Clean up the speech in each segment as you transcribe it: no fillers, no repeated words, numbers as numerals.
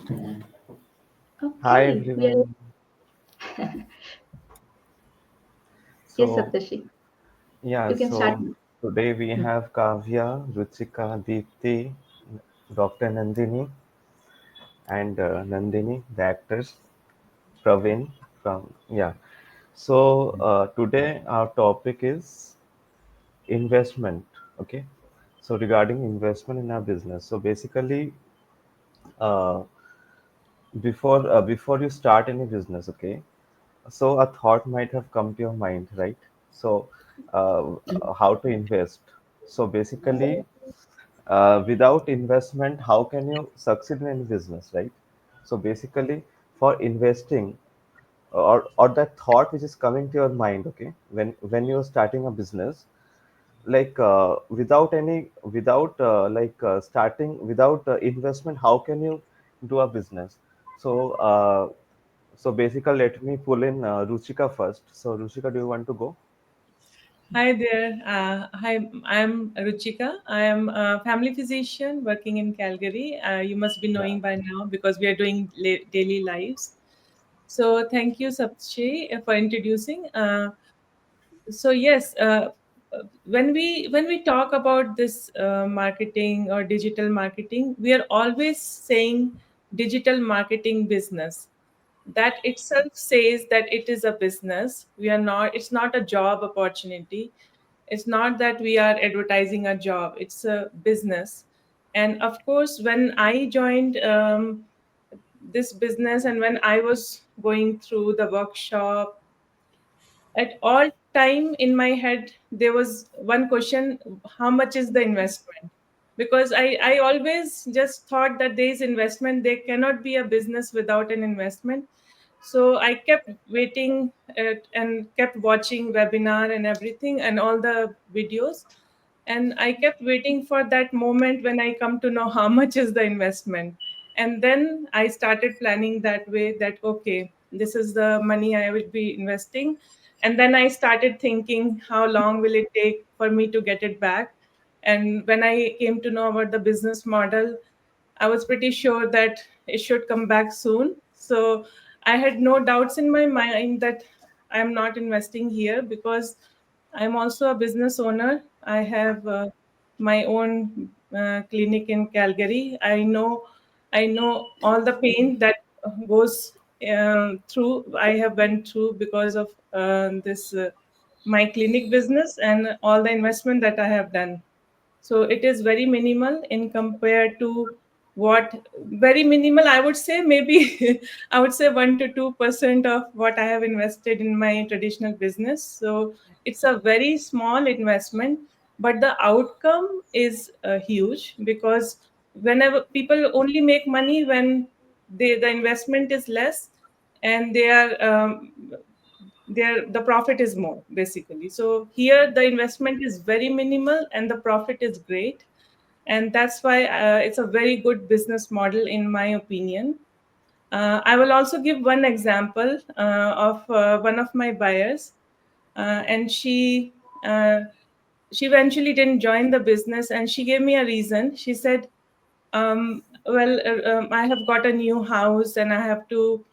Hi Okay, we are. everyone. Yes, So Saptashi, yeah, you can start so now. today we Hmm. have Kavya, Ruchika, Deepti, Dr. Nandini, and Nandini, the actors, Praveen from yeah. So today our topic is investment. Okay. So regarding investment in our business. So basically, uh, before you start any business, okay. So a thought might have come to your mind, right? So how to invest? So basically, without investment, how can you succeed in any business, right? So basically, for investing or that thought which is coming to your mind, okay, when you're starting a business, like without starting without investment, how can you do a business? So so basically, let me pull in Ruchika first. So Ruchika, do you want to go? Hi there. Hi, I'm Ruchika. I am a family physician working in Calgary. You must be Yeah. knowing by now because we are doing daily lives. So thank you, Sapchi, for introducing. So yes, when we talk about this marketing or digital marketing, we are always saying digital marketing business. That itself says that it is a business. We are not. It's not a job opportunity. It's not that we are advertising a job. It's a business. And of course, when I joined this business and when I was going through the workshop, at all time in my head there was one question: how much is the investment? Because I always just thought that there is investment, there cannot be a business without an investment. So I kept waiting and kept watching webinar and everything and all the videos, and I kept waiting for that moment when I come to know how much is the investment. And then I started planning that way, that okay, this is the money I will be investing. And then I started thinking how long will it take for me to get it back. And when I came to know about the business model, I was pretty sure that it should come back soon. So I had no doubts in my mind that I'm not investing here because I'm also a business owner. I have my own clinic in Calgary. I know all the pain that goes through. I have went through because of this my clinic business and all the investment that I have done. So it is very minimal in compared to what, very minimal, I would say, maybe I would say 1 to 2% of what I have invested in my traditional business. So it's a very small investment, but the outcome is huge, because whenever people only make money when the investment is less, and they are the profit is more, basically. So here the investment is very minimal and the profit is great, and that's why it's a very good business model in my opinion. I will also give one example of one of my buyers, and uh, she eventually didn't join the business, and she gave me a reason. She said, I have got a new house and I have to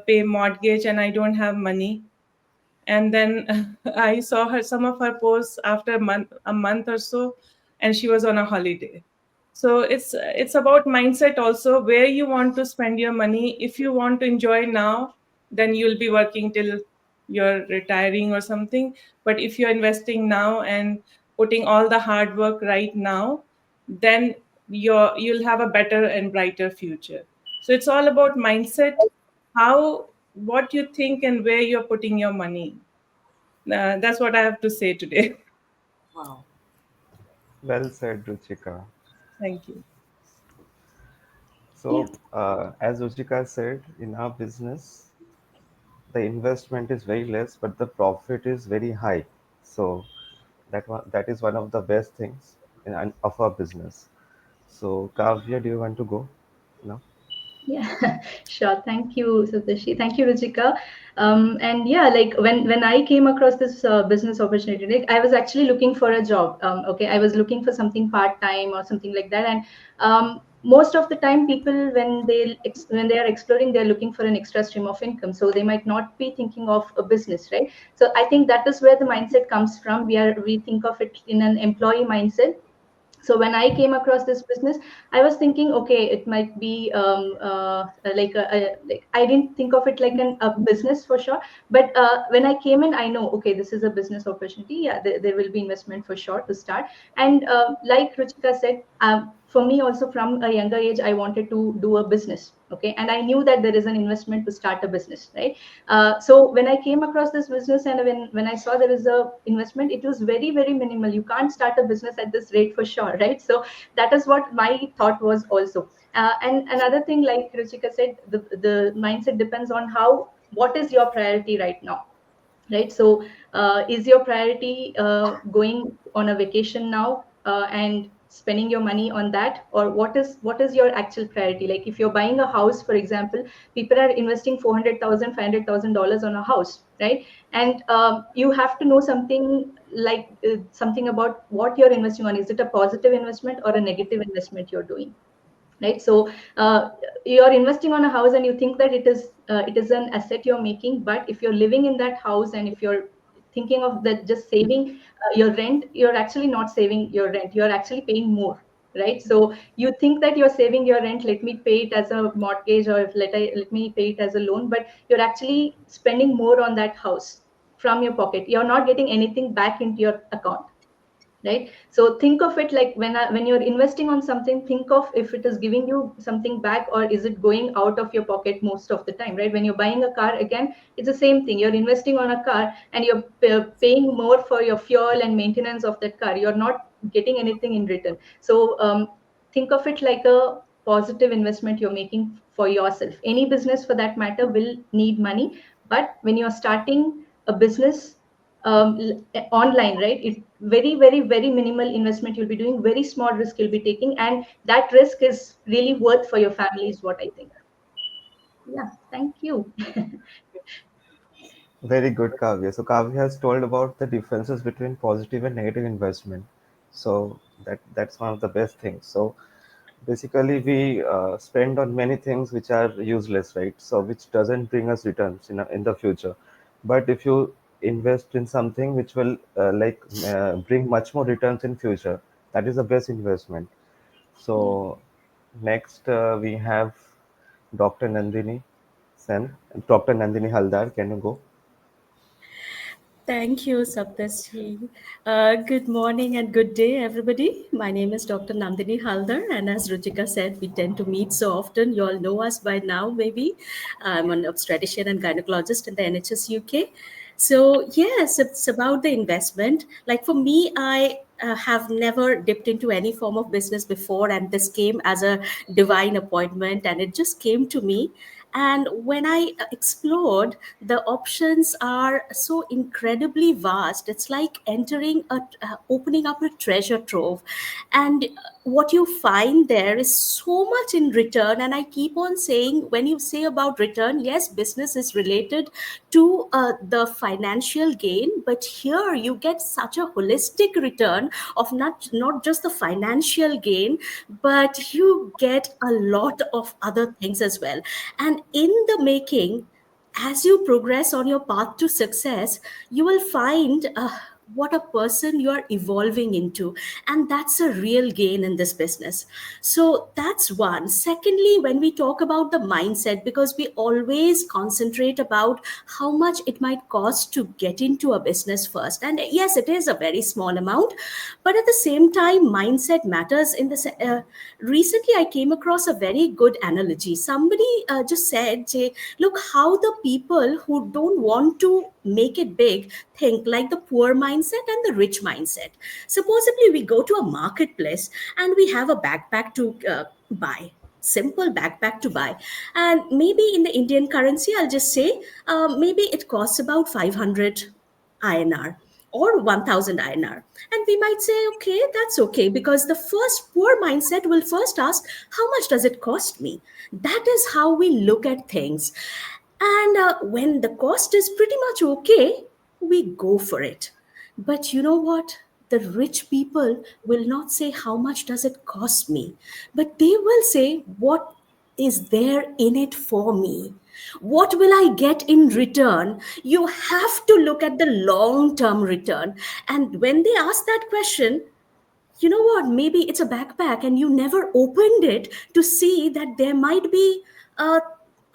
pay mortgage and I don't have money. And then I saw her some of her posts after a month or so, and she was on a holiday. So it's about mindset also, where you want to spend your money. If you want to enjoy now, then you'll be working till you're retiring or something. But if you're investing now and putting all the hard work right now, then you'll have a better and brighter future. So it's all about mindset, how, what you think and where you're putting your money. That's what I have to say today. Wow. Well said, Ruchika. Thank you. Yeah. So as Ruchika said, in our business, the investment is very less, but the profit is very high. So that is one of the best things of our business. So Kavya, do you want to go? No? Yeah, sure. Thank you, Satoshi. Thank you, Ruchika. And yeah, like when I came across this business opportunity, like I was actually looking for a job. Okay, I was looking for something part time or something like that, and most of the time people when they are exploring, they're looking for an extra stream of income, so they might not be thinking of a business, right? So I think that is where the mindset comes from. We think of it in an employee mindset. So when I came across this business, I was thinking, okay, it might be like like I didn't think of it like a business for sure. But when I came in, I know, okay, this is a business opportunity. Yeah, there will be investment for sure to start. And like Ruchika said, for me also, from a younger age, I wanted to do a business. Okay, and I knew that there is an investment to start a business, right? So when I came across this business, and when I saw there is a investment, it was very very minimal. You can't start a business at this rate for sure, right? So that is what my thought was also. And another thing, like Ruchika said, the mindset depends on how, what is your priority right now, right? So is your priority going on a vacation now and spending your money on that, or what is your actual priority? Like if you're buying a house, for example, people are investing 400,000, $500,000 on a house, right? And you have to know something, like something about what you're investing on. Is it a positive investment or a negative investment you're doing, right? So you're investing on a house and you think that it is an asset you're making, but if you're living in that house and if you're thinking of that just saving your rent, you're actually not saving your rent, you're actually paying more, right? So you think that you're saving your rent, let me pay it as a mortgage, or let me pay it as a loan, but you're actually spending more on that house from your pocket. You're not getting anything back into your account, right? So think of it like when you're investing on something, think of if it is giving you something back, or is it going out of your pocket most of the time, right? When you're buying a car, again, it's the same thing. You're investing on a car and you're paying more for your fuel and maintenance of that car. You're not getting anything in return. So think of it like a positive investment you're making for yourself. Any business for that matter will need money, but when you're starting a business online, right, it very very very minimal investment you'll be doing, very small risk you'll be taking, and that risk is really worth for your family, is what I think. Yeah, thank you. Very good, Kavya. So Kavya has told about the differences between positive and negative investment. So that's one of the best things. So basically, we spend on many things which are useless, right? So which doesn't bring us returns in the future. But if you invest in something which will bring much more returns in future, that is the best investment. So next we have Dr. Nandini Sen, Dr. Nandini Haldar. Can you go? Thank you, Saptasri. Good morning and good day, everybody. My name is Dr. Nandini Haldar, and as Ruchika said, we tend to meet so often. You all know us by now, maybe. I'm an obstetrician and gynecologist in the NHS UK. So, yes, it's about the investment. Like for me, I have never dipped into any form of business before, and this came as a divine appointment, and it just came to me. And when I explored, the options are so incredibly vast. It's like opening up a treasure trove. And what you find there is so much in return. And I keep on saying, when you say about return, yes, business is related to the financial gain, but here you get such a holistic return of not just the financial gain, but you get a lot of other things as well. And in the making, as you progress on your path to success, you will find what a person you are evolving into. And that's a real gain in this business. So that's one. Secondly, when we talk about the mindset, because we always concentrate about how much it might cost to get into a business first. And yes, it is a very small amount, but at the same time, mindset matters. Recently, I came across a very good analogy. Somebody just said, say, look how the people who don't want to make it big think, like the poor mindset and the rich mindset. Supposedly, we go to a marketplace and we have a backpack to buy. Simple backpack to buy. And maybe in the Indian currency, I'll just say maybe it costs about 500 INR or 1000 INR. And we might say, okay, that's okay, because the first poor mindset will first ask, how much does it cost me? That is how we look at things. And when the cost is pretty much okay, we go for it. But you know what? The rich people will not say, how much does it cost me? But they will say, what is there in it for me? What will I get in return? You have to look at the long term return. And when they ask that question, you know what, maybe it's a backpack and you never opened it to see that there might be a,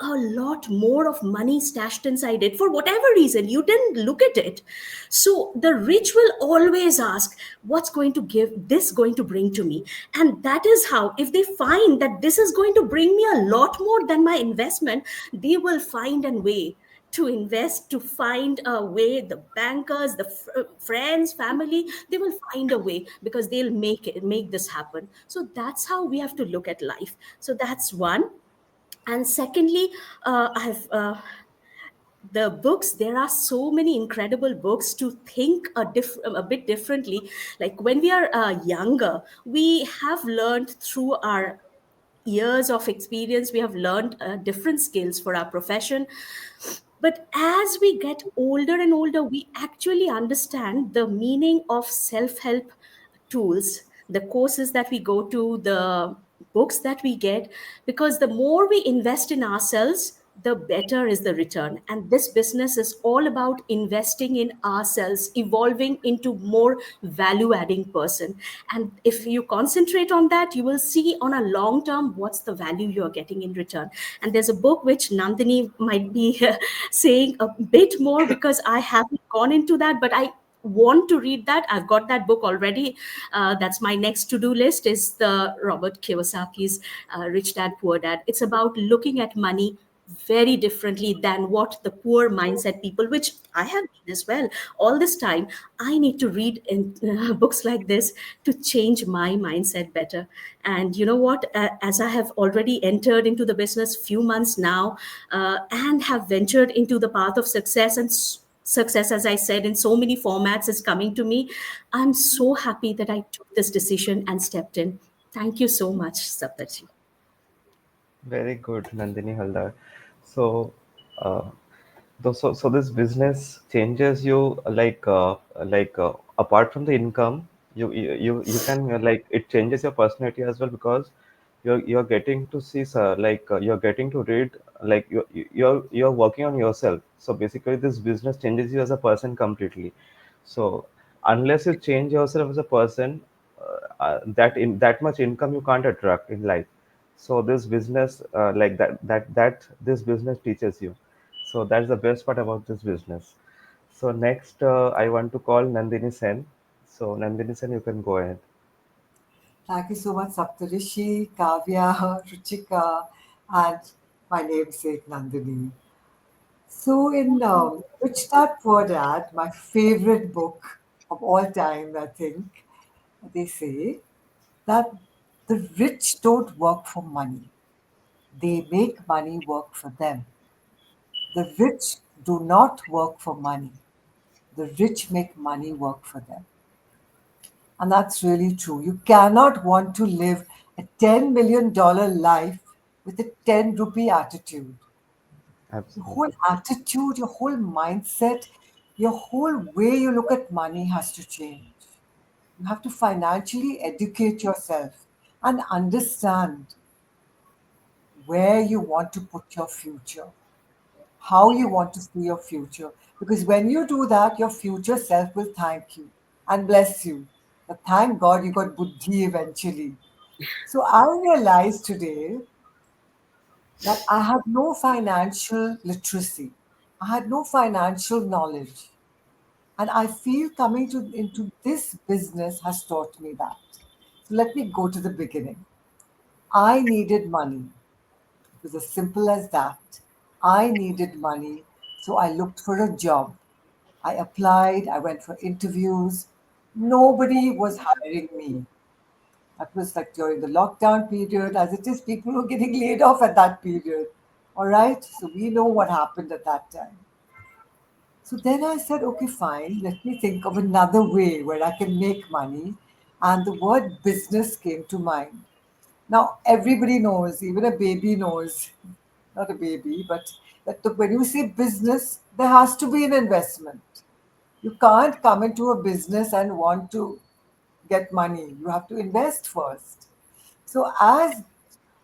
a lot more of money stashed inside it. For whatever reason, you didn't look at it. So the rich will always ask, what's going to give this going to bring to me? And that is how, if they find that this is going to bring me a lot more than my investment, they will find a way to invest, to find a way. The bankers, the friends, family, they will find a way, because they'll make this happen. So that's how we have to look at life. So that's one. And secondly, I've the books, there are so many incredible books to think a bit differently. Like when we are younger, we have learned through our years of experience, we have learned different skills for our profession. But as we get older and older, we actually understand the meaning of self help tools, the courses that we go to, the books that we get, because the more we invest in ourselves, the better is the return. And this business is all about investing in ourselves, evolving into more value adding person. And if you concentrate on that, you will see on a long term what's the value you're getting in return. And there's a book which Nandini might be saying a bit more, because I haven't gone into that, but I want to read that. I've got that book already. That's my next to-do list, is the Robert Kiyosaki's Rich Dad Poor Dad. It's about looking at money very differently than what the poor mindset people, which I have been as well all this time. I need to read books like this to change my mindset better. And you know what, as I have already entered into the business few months now, and have ventured into the path of success, and success, as I said, in so many formats is coming to me, I'm so happy that I took this decision and stepped in. Thank you so much, Saptarji. Very good, Nandini Haldar. So, uh, so this business changes you apart from the income, you can like it changes your personality as well, because you're getting to see you're getting to read, like you're working on yourself. So basically, this business changes you as a person completely. So unless you change yourself as a person, that much income you can't attract in life. So this business, this business teaches you. So that's the best part about this business. So next, I want to call Nandini Sen. So Nandini Sen, you can go ahead. Thank you so much, Saptarishi, Kavya, Ruchika, and my namesake Nandini. So, in Rich Dad Poor Dad, my favorite book of all time, I think, they say that the rich don't work for money, they make money work for them. The rich do not work for money, the rich make money work for them. And that's really true. You cannot want to live a $10 million life with a 10 rupee attitude. Your whole Absolutely. attitude, your whole mindset, your whole way you look at money has to change. You have to financially educate yourself and understand where you want to put your future, how you want to see your future. Because when you do that, your future self will thank you and bless you. But thank God you got buddhi eventually. So I realized today that I had no financial literacy. I had no financial knowledge. And I feel coming into this business has taught me that. So let me go to the beginning. I needed money. It was as simple as that. I needed money. So I looked for a job. I applied, I went for interviews. Nobody was hiring me. That was like during the lockdown period, as it is, people were getting laid off at that period. All right, so we know what happened at that time. So then I said, okay, fine, let me think of another way where I can make money. And the word business came to mind. Now, everybody knows, even a baby knows, not a baby, but when you say business, there has to be an investment. You can't come into a business and want to get money. You have to invest first. So, as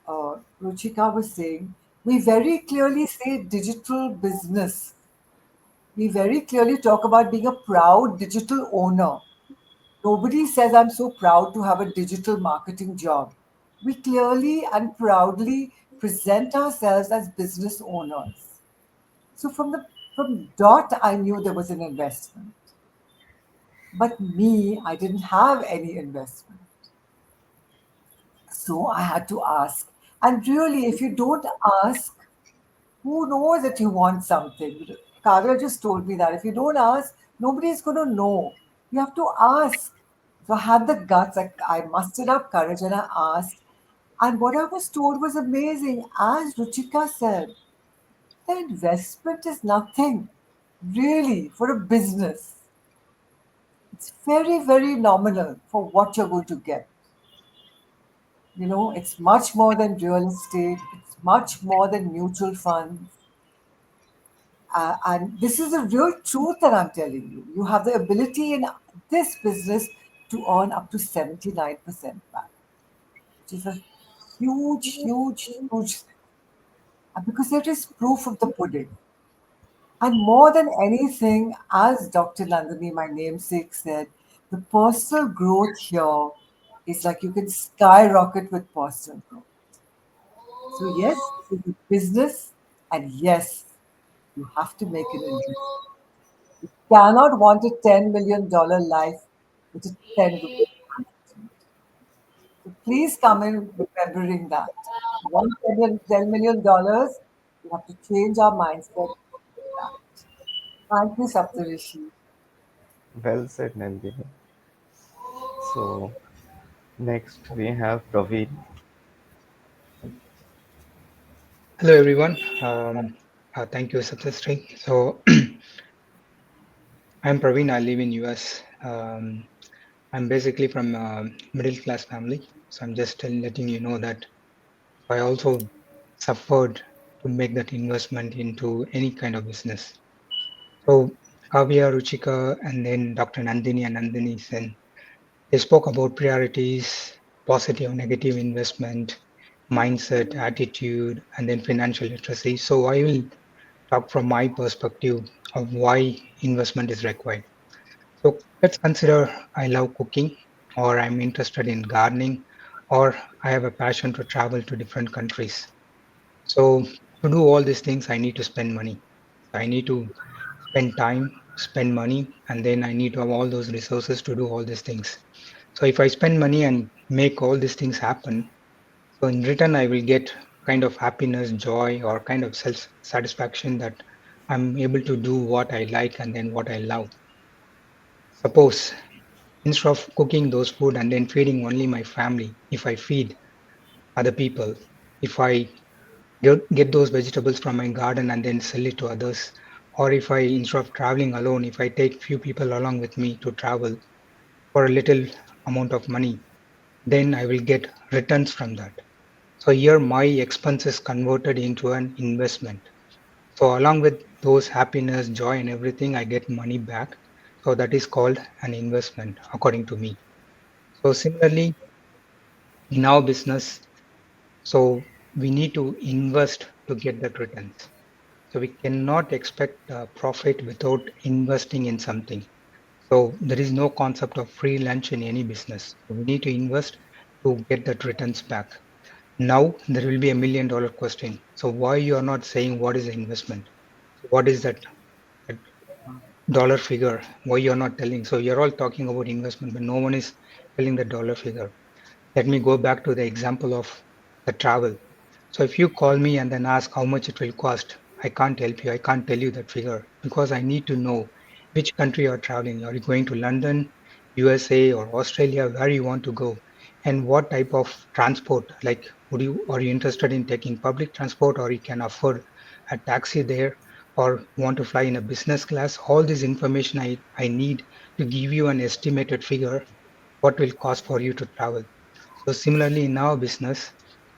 Ruchika was saying, we very clearly say digital business. We very clearly talk about being a proud digital owner. Nobody says, I'm so proud to have a digital marketing job. We clearly and proudly present ourselves as business owners. So from dot, I knew there was an investment. But me, I didn't have any investment. So I had to ask. And really, if you don't ask, who knows that you want something? Kavya just told me that if you don't ask, nobody's going to know. You have to ask. So I had the guts. I mustered up courage and I asked. And what I was told was amazing. As Ruchika said, the investment is nothing really for a business. It's very, very nominal for what you're going to get. It's much more than real estate, it's much more than mutual funds. And this is the real truth that I'm telling you. You have the ability in this business to earn up to 79% back, which is a huge, huge, huge thing. And because there is proof of the pudding. And more than anything, as Dr. Nandini, my namesake, said, the personal growth here is like you can skyrocket with personal growth. So, yes, this is a business, and yes, you have to make an investment. You cannot want a $10 million life with a 10 rupee investment. So, please come in remembering that. You want $10 million, you have to change our mindset with that. Thank you, Saptarishi. Well said, Nandini. So next we have Praveen. Hello everyone. Thank you, Satyasree. So I'm Praveen. I live in US. I'm basically from a middle class family. So I'm just letting you know that I also suffered to make that investment into any kind of business. So Kavya, Ruchika, and then Dr. Nandini and Nandini Sen, they spoke about priorities, positive, negative investment, mindset, attitude, and then financial literacy. So I will talk from my perspective of why investment is required. So let's consider I love cooking, or I'm interested in gardening, or I have a passion to travel to different countries. So to do all these things, I need to spend money. I need to spend time, spend money, and then I need to have all those resources to do all these things. So if I spend money and make all these things happen, so in return, I will get kind of happiness, joy, or kind of self satisfaction that I'm able to do what I like and then what I love. Suppose instead of cooking those food and then feeding only my family, if I feed other people, if I get those vegetables from my garden and then sell it to others, or if I instead of traveling alone, if I take few people along with me to travel for a little amount of money, then I will get returns from that. So here my expense is converted into an investment. So along with those happiness, joy and everything, I get money back. So that is called an investment according to me. So similarly, in our business, so we need to invest to get that returns. So we cannot expect profit without investing in something. So there is no concept of free lunch in any business. So we need to invest to get that returns back. Now there will be $1 million question. So why you are not saying what is the investment? So what is that dollar figure? Why you are not telling? So you're all talking about investment, but no one is telling the dollar figure. Let me go back to the example of the travel. So if you call me and then ask how much it will cost, I can't help you. I can't tell you that figure because I need to know which country you're traveling. Are you going to London, USA, or Australia? Where you want to go, and what type of transport? Like, would you are you interested in taking public transport, or you can afford a taxi there, or want to fly in a business class? All this information I need to give you an estimated figure what will cost for you to travel. So similarly in our business,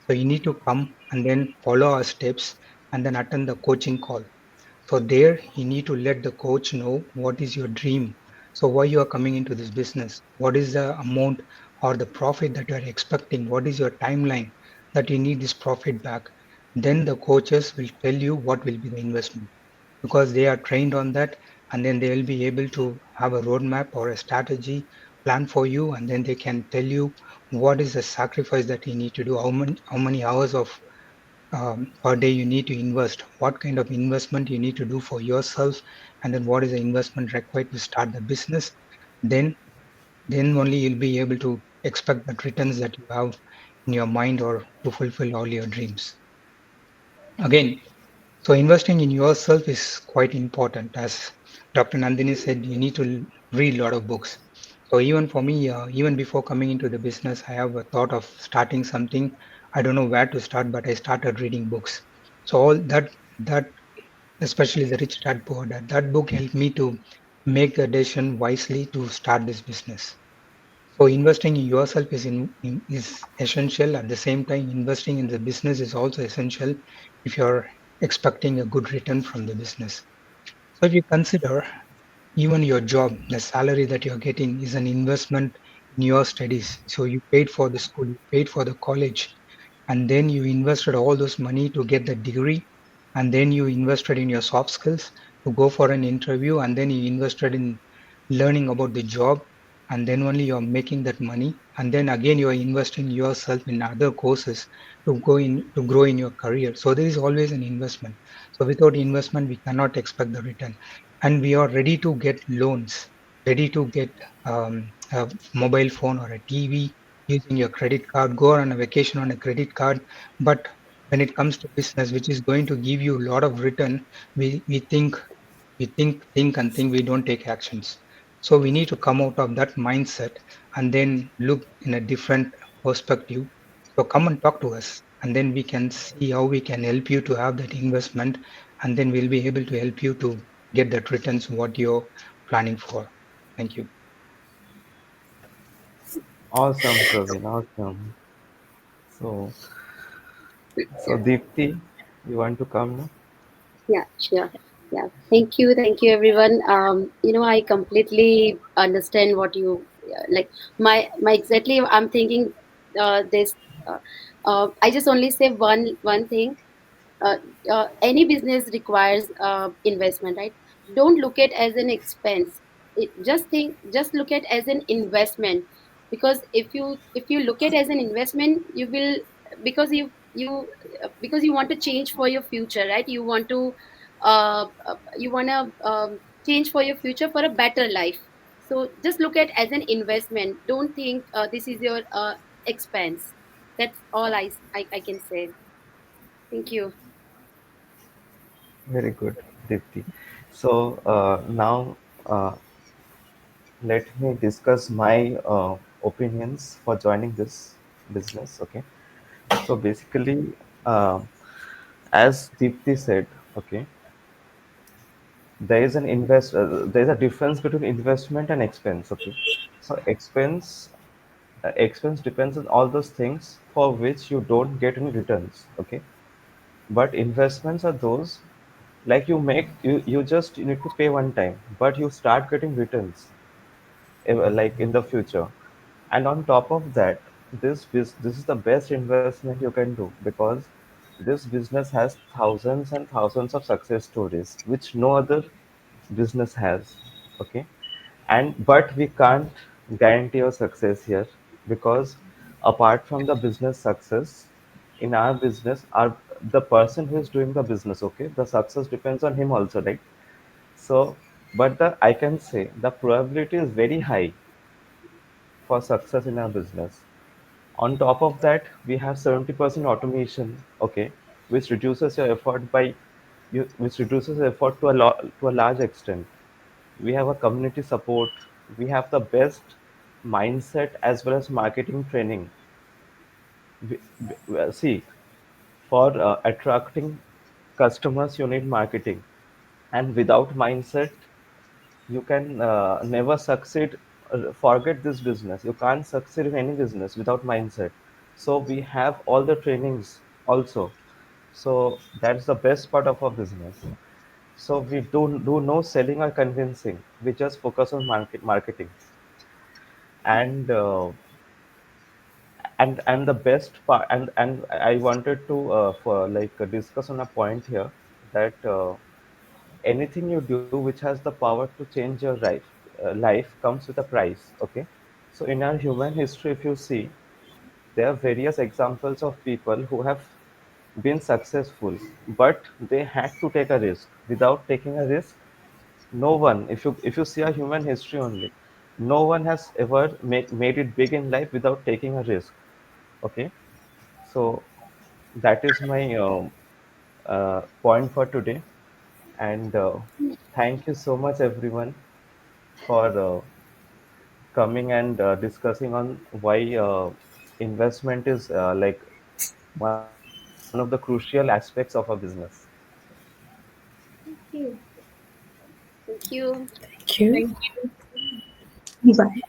so you need to come and then follow our steps and then attend the coaching call. So there you need to let the coach know what is your dream. So why you are coming into this business? What is the amount or the profit that you are expecting? What is your timeline that you need this profit back? Then the coaches will tell you what will be the investment, because they are trained on that, and then they will be able to have a roadmap or a strategy plan for you, and then they can tell you what is the sacrifice that you need to do, how many hours of per day you need to invest, what kind of investment you need to do for yourself, and then what is the investment required to start the business. Then then only you'll be able to expect the returns that you have in your mind, or to fulfill all your dreams. Again, so investing in yourself is quite important. As Dr. Nandini said, you need to read a lot of books. So even for me, even before coming into the business, I have a thought of starting something. I don't know where to start, but I started reading books. So all that especially the Rich Dad Poor Dad, that book helped me to make the decision wisely to start this business. So investing in yourself is essential. At the same time, investing in the business is also essential if you're expecting a good return from the business. So if you consider even your job, the salary that you're getting is an investment in your studies. So you paid for the school, you paid for the college, and then you invested all those money to get the degree, and then you invested in your soft skills to go for an interview, and then you invested in learning about the job, and then only you're making that money, and then again you are investing yourself in other courses to grow in your career. So there is always an investment. So without investment we cannot expect the return. And we are ready to get loans, ready to get a mobile phone or a TV using your credit card, go on a vacation on a credit card. But when it comes to business, which is going to give you a lot of return, we think, we don't take actions. So we need to come out of that mindset and then look in a different perspective. So come and talk to us, and then we can see how we can help you to have that investment, and then we'll be able to help you to get that returns what you're planning for. Thank you. Awesome, Praveen. Awesome. So, so Deepti, you want to come now? Yeah, sure. Yeah, thank you, everyone. I completely understand what you like. My exactly, I'm thinking this. Uh, I just only say one thing. uh, any business requires investment, right? Don't look at as an expense. Just look at as an investment. Because if you look at as an investment, you will, because you want to change for your future, right? You want to change for your future, for a better life. So just look at as an investment. Don't think this is your expense. That's all I can say. Thank you. Very good, Deepti. So now let me discuss my opinions for joining this business. Okay. So basically, uh, as Deepti said, okay, there is a difference between investment and expense. Okay. So expense depends on all those things for which you don't get any returns. Okay. But investments are those, like you just you need to pay one time, but you start getting returns like in the future. And on top of that, this is the best investment you can do, because this business has thousands and thousands of success stories which no other business has. Okay. And but we can't guarantee your success here, because apart from the business success, in our business, our the person who is doing the business, okay, the success depends on him also, right? So, but the I can say the probability is very high for success in our business. On top of that, we have 70% automation, okay, which reduces your effort which reduces effort to a large extent. We have a community support. We have the best mindset as well as marketing training. See, for attracting customers, you need marketing, and without mindset, you can never succeed. Forget this business. You can't succeed in any business without mindset. So we have all the trainings also. So that's the best part of our business. So we do no selling or convincing. We just focus on marketing. And and the best part, and I wanted to for like discuss on a point here, that anything you do which has the power to change your life comes with a price. Okay, so in our human history, if you see, there are various examples of people who have been successful, but they had to take a risk. Without taking a risk, no one, if you see a human history only, no one has ever made it big in life without taking a risk. Okay, so that is my point for today. And thank you so much, everyone, for coming and discussing on why investment is like one of the crucial aspects of a business. Thank you. Thank you. Thank you. Thank you. Bye.